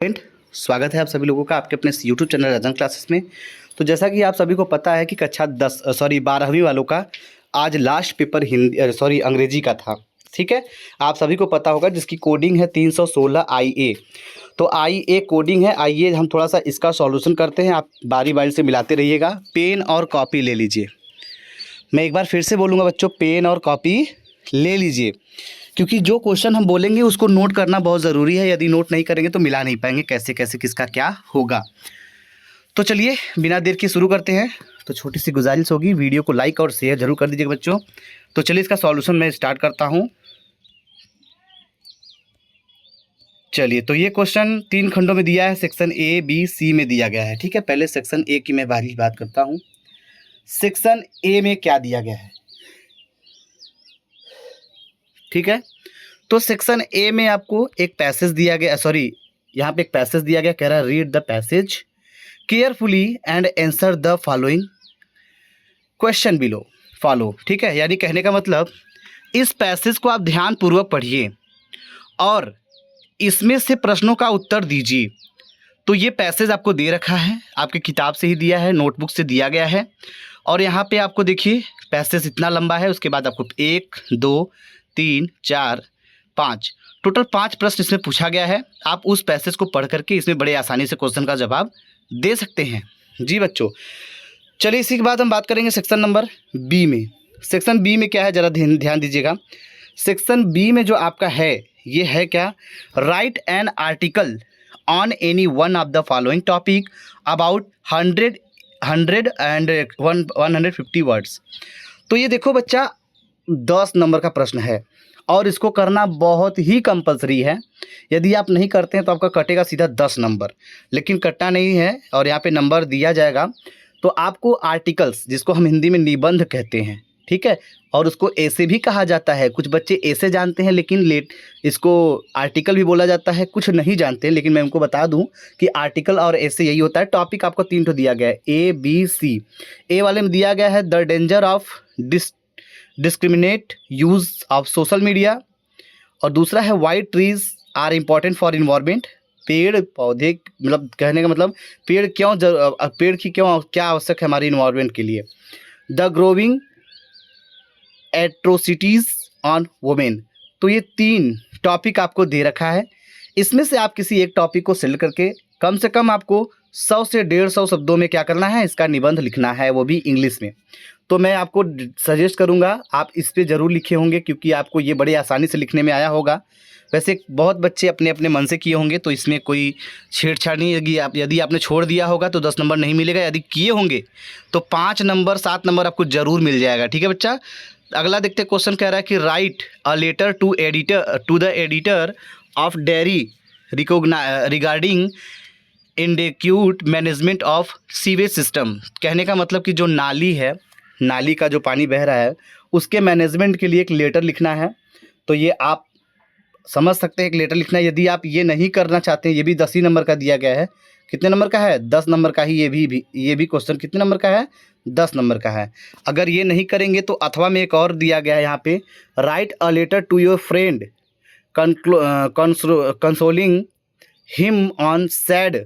Friend, स्वागत है आप सभी लोगों का आपके अपने यूट्यूब चैनल रजन क्लासेस में। तो जैसा कि आप सभी को पता है कि कक्षा 12वीं वालों का आज लास्ट पेपर अंग्रेजी का था। ठीक है, आप सभी को पता होगा जिसकी कोडिंग है 316 IA। तो IA कोडिंग है। आइए हम थोड़ा सा इसका सॉल्यूशन करते हैं, आप बारी बारी से मिलाते रहिएगा। पेन और कॉपी ले लीजिए। मैं एक बार फिर से बोलूँगा बच्चों, पेन और कॉपी ले लीजिए, क्योंकि जो क्वेश्चन हम बोलेंगे उसको नोट करना बहुत ज़रूरी है। यदि नोट नहीं करेंगे तो मिला नहीं पाएंगे कैसे कैसे किसका क्या होगा। तो चलिए बिना देर के शुरू करते हैं। तो छोटी सी गुजारिश होगी, वीडियो को लाइक और शेयर जरूर कर दीजिएगा बच्चों। तो चलिए इसका सॉल्यूशन मैं स्टार्ट करता हूँ। चलिए, तो ये क्वेश्चन 3 खंडों में दिया है, सेक्शन A B C में दिया गया है। ठीक है, पहले सेक्शन A की मैं बात करता हूँ। सेक्शन A में क्या दिया गया है, ठीक है। तो सेक्शन ए में आपको एक पैसेज दिया गया, यहाँ पे एक पैसेज दिया गया, कह रहा है read the passage carefully and answer the following question below follow. ठीक है, यानी कहने का मतलब इस पैसेज को आप ध्यानपूर्वक पढ़िए और इसमें से प्रश्नों का उत्तर दीजिए। तो ये पैसेज आपको दे रखा है, आपकी किताब से ही दिया है, नोटबुक से दिया गया है। और यहाँ पे आपको देखिए पैसेज इतना लंबा है, उसके बाद आपको 1 2 3 4 5 टोटल 5 प्रश्न इसमें पूछा गया है। आप उस पैसेज को पढ़ करके इसमें बड़े आसानी से क्वेश्चन का जवाब दे सकते हैं। जी बच्चों, चलिए इसी के बाद हम बात करेंगे सेक्शन नंबर बी में। सेक्शन बी में क्या है, ज़रा ध्यान दीजिएगा। सेक्शन बी में जो आपका है ये है क्या, right an article on any one of the following topic about 100 and 150 words. तो ये देखो बच्चा 10 नंबर का प्रश्न है और इसको करना बहुत ही कंपलसरी है। यदि आप नहीं करते हैं तो आपका कटेगा सीधा 10 नंबर, लेकिन कटना नहीं है और यहाँ पे नंबर दिया जाएगा। तो आपको आर्टिकल्स, जिसको हम हिंदी में निबंध कहते हैं, ठीक है, और उसको ऐसे भी कहा जाता है। कुछ बच्चे ऐसे जानते हैं लेकिन इसको आर्टिकल भी बोला जाता है, कुछ नहीं जानते। लेकिन मैं उनको बता दूं कि आर्टिकल और ऐसे यही होता है। टॉपिक आपको 3 ठो दिया गया है, ABC। ए वाले में दिया गया है the danger of discriminate use of social media, और दूसरा है why trees are important for environment. पेड़ पौधे, मतलब कहने का मतलब पेड़ की क्यों क्या आवश्यक है हमारी इन्वायरमेंट के लिए। The growing atrocities on women. तो ये 3 टॉपिक आपको दे रखा है। इसमें से आप किसी एक टॉपिक को सिलेक्ट करके कम से कम आपको 100 से 150 शब्दों में क्या करना है, इसका निबंध लिखना है, वो भी इंग्लिश में। तो मैं आपको सजेस्ट करूंगा आप इस पे ज़रूर लिखे होंगे, क्योंकि आपको ये बड़े आसानी से लिखने में आया होगा। वैसे बहुत बच्चे अपने अपने मन से किए होंगे, तो इसमें कोई छेड़छाड़ नहीं होगी। यदि आपने छोड़ दिया होगा तो 10 नंबर नहीं मिलेगा। यदि किए होंगे तो 5 नंबर 7 नंबर आपको ज़रूर मिल जाएगा। ठीक है बच्चा। अगला देखते क्वेश्चन कह रहा है कि write a letter to the editor of dairy regarding inadequate management of sewage system. कहने का मतलब कि जो नाली है, नाली का जो पानी बह रहा है, उसके मैनेजमेंट के लिए एक लेटर लिखना है। तो ये आप समझ सकते हैं, एक लेटर लिखना है। यदि आप ये नहीं करना चाहते हैं, ये भी 10 ही नंबर का दिया गया है। कितने नंबर का है, 10 नंबर का ही। ये भी क्वेश्चन कितने नंबर का है, 10 नंबर का है। अगर ये नहीं करेंगे तो अथवा में एक और दिया गया है यहाँ पे, write a letter to your friend consoling him on sad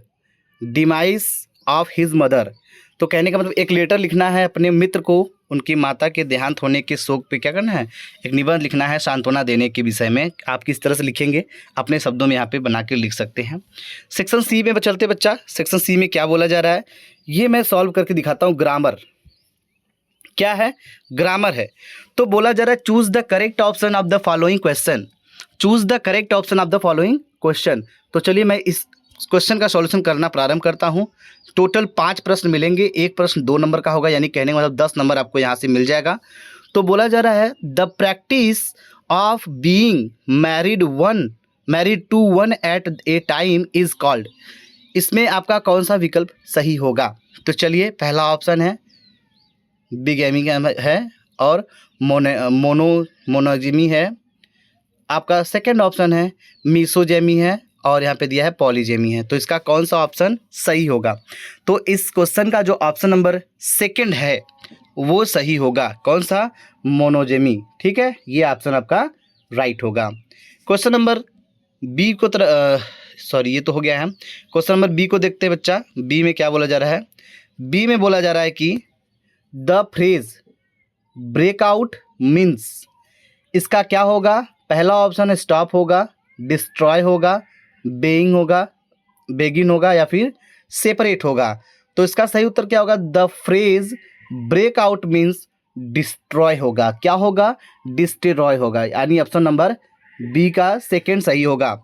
demise of his mother. तो कहने का मतलब एक लेटर लिखना है अपने मित्र को, उनकी माता के देहांत होने के शोक पे क्या करना है, एक निबंध लिखना है सांत्वना देने के विषय में। आप किस तरह से लिखेंगे अपने शब्दों में यहाँ पे बना के लिख सकते हैं। सेक्शन सी में चलते बच्चा। सेक्शन सी में क्या बोला जा रहा है, ये मैं सॉल्व करके दिखाता हूँ। ग्रामर क्या है, ग्रामर है। तो बोला जा रहा है choose the correct option of the following question. Choose the correct option of the following question. तो चलिए मैं इस क्वेश्चन का सॉल्यूशन करना प्रारंभ करता हूं। टोटल 5 प्रश्न मिलेंगे, एक प्रश्न 2 नंबर का होगा, यानी कहने का मतलब 10 नंबर आपको यहां से मिल जाएगा। तो बोला जा रहा है the practice of being married to one at a time is called. इसमें आपका कौन सा विकल्प सही होगा। तो चलिए, पहला ऑप्शन है बिगैमी है और मोनोजिमी है। आपका सेकंड ऑप्शन है मिसोजेमी है, और यहाँ पे दिया है पॉलीजेमी है। तो इसका कौन सा ऑप्शन सही होगा। तो इस क्वेश्चन का जो ऑप्शन नंबर 2 है वो सही होगा। कौन सा, मोनोजेमी। ठीक है, ये ऑप्शन आपका राइट होगा। क्वेश्चन नंबर बी को सॉरी ये तो हो गया है। क्वेश्चन नंबर बी को देखते हैं बच्चा। बी में क्या बोला जा रहा है? बी में बोला जा रहा है कि द फ्रेज ब्रेकआउट मीन्स, इसका क्या होगा? पहला ऑप्शन स्टॉप होगा, डिस्ट्रॉय होगा, बेइंग होगा, बेगिन होगा या फिर सेपरेट होगा। तो इसका सही उत्तर क्या होगा? The phrase breakout means destroy होगा। क्या होगा? डिस्ट्रॉय होगा, यानी ऑप्शन नंबर बी का सेकेंड सही होगा।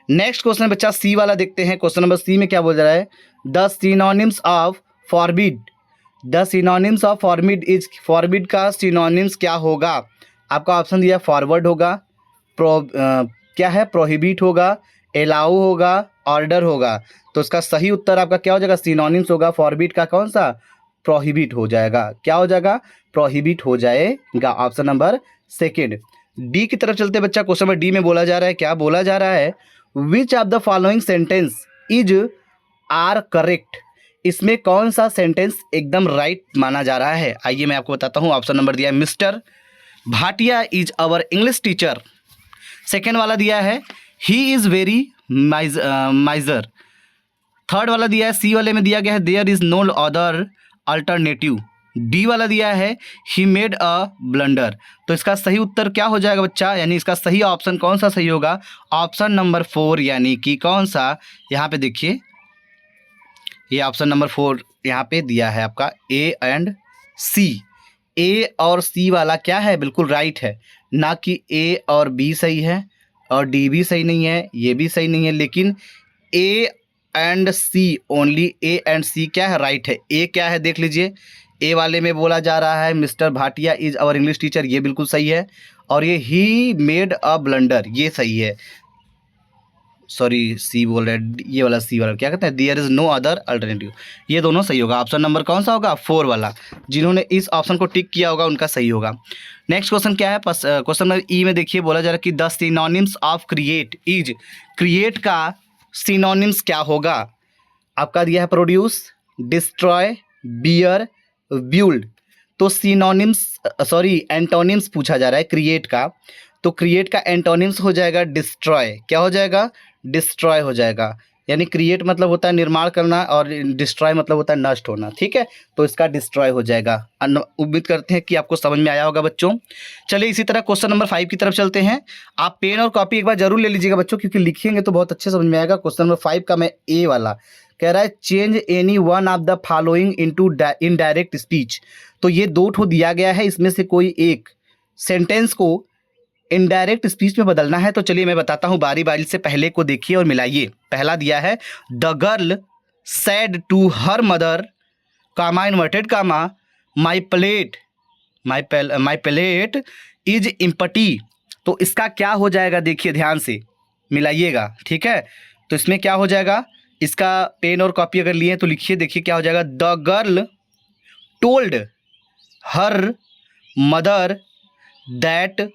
नेक्स्ट क्वेश्चन बच्चा सी वाला देखते हैं। क्वेश्चन नंबर सी में क्या बोल रहा है? The synonyms of forbid, the synonyms of forbid is, forbid का सिनोनिम्स क्या होगा? आपका ऑप्शन दिया फॉरवर्ड होगा, क्या है, प्रोहिबिट होगा, एलाउ होगा, ऑर्डर होगा। तो इसका सही उत्तर आपका क्या हो जाएगा? सिनोनिम्स होगा फॉरबिड का कौन सा? प्रोहिबिट हो जाएगा। क्या हो जाएगा? प्रोहिबिट हो जाएगा, ऑप्शन नंबर सेकेंड। डी की तरफ चलते बच्चा। क्वेश्चन नंबर डी में बोला जा रहा है, क्या बोला जा रहा है? Which of the following sentence is are correct, इसमें कौन सा सेंटेंस एकदम राइट माना जा रहा है? आइए मैं आपको बताता हूँ। ऑप्शन नंबर दिया है mister Bhatia is our English teacher. Second वाला दिया है he is very miser. Third वाला दिया है, सी वाले में दिया गया है there is no other alternative. D वाला दिया है ही मेड अ ब्लंडर। तो इसका सही उत्तर क्या हो जाएगा बच्चा? यानी इसका सही ऑप्शन कौन सा सही होगा? ऑप्शन नंबर 4, यानी कि कौन सा? यहाँ पे देखिए, ये ऑप्शन नंबर 4 यहाँ पे दिया है आपका ए एंड सी। ए और सी वाला क्या है? बिल्कुल राइट है, ना कि ए और बी सही है और डी भी सही नहीं है, ये भी सही नहीं है, लेकिन A and C, only A and C क्या है? राइट है। ए क्या है देख लीजिए। ए वाले में बोला जा रहा है mister Bhatia is our English teacher, ये बिल्कुल सही है। और ये ही मेड अ ब्लंडर, ये सही है। सॉरी सी बोल रहे हैं, ये वाला सी वाला क्या कहते हैं? There is no other alternative, ये दोनों सही होगा। ऑप्शन नंबर कौन सा होगा? 4 वाला। जिन्होंने इस ऑप्शन को टिक किया होगा उनका सही होगा। नेक्स्ट क्वेश्चन क्या है? क्वेश्चन नंबर ई में देखिए, बोला जा रहा है कि the synonyms of create is, create का सिनोनिम्स क्या होगा? आपका दिया है प्रोड्यूस, डिस्ट्रॉय, बियर, बिल्ड। तो सिनोनिम्स, सॉरी एंटोनिम्स पूछा जा रहा है क्रिएट का। तो क्रिएट का एंटोनिम्स हो जाएगा डिस्ट्रॉय। क्या हो जाएगा? डिस्ट्रॉय हो जाएगा। यानी क्रिएट मतलब होता है निर्माण करना और डिस्ट्रॉय मतलब होता है नष्ट होना। ठीक है, तो इसका डिस्ट्रॉय हो जाएगा। उम्मीद करते हैं कि आपको समझ में आया होगा बच्चों। चलिए इसी तरह क्वेश्चन नंबर 5 की तरफ चलते हैं। आप पेन और कॉपी एक बार जरूर ले लीजिएगा बच्चों, क्योंकि लिखेंगे तो बहुत अच्छे समझ में आएगा। क्वेश्चन नंबर 5 का मैं ए वाला कह रहा है change any one of the following into indirect speech. तो ये 2 ठो दिया गया है, इसमें से कोई एक सेंटेंस को इनडायरेक्ट स्पीच में बदलना है। तो चलिए मैं बताता हूँ, बारी बारी से पहले को देखिए और मिलाइए। पहला दिया है the girl said to her mother, comma inverted comma, my plate is empty. तो इसका क्या हो जाएगा? देखिए ध्यान से मिलाइएगा, ठीक है। तो इसमें क्या हो जाएगा? इसका पेन और कॉपी अगर लिए तो लिखिए, देखिए क्या हो जाएगा। The girl told her mother that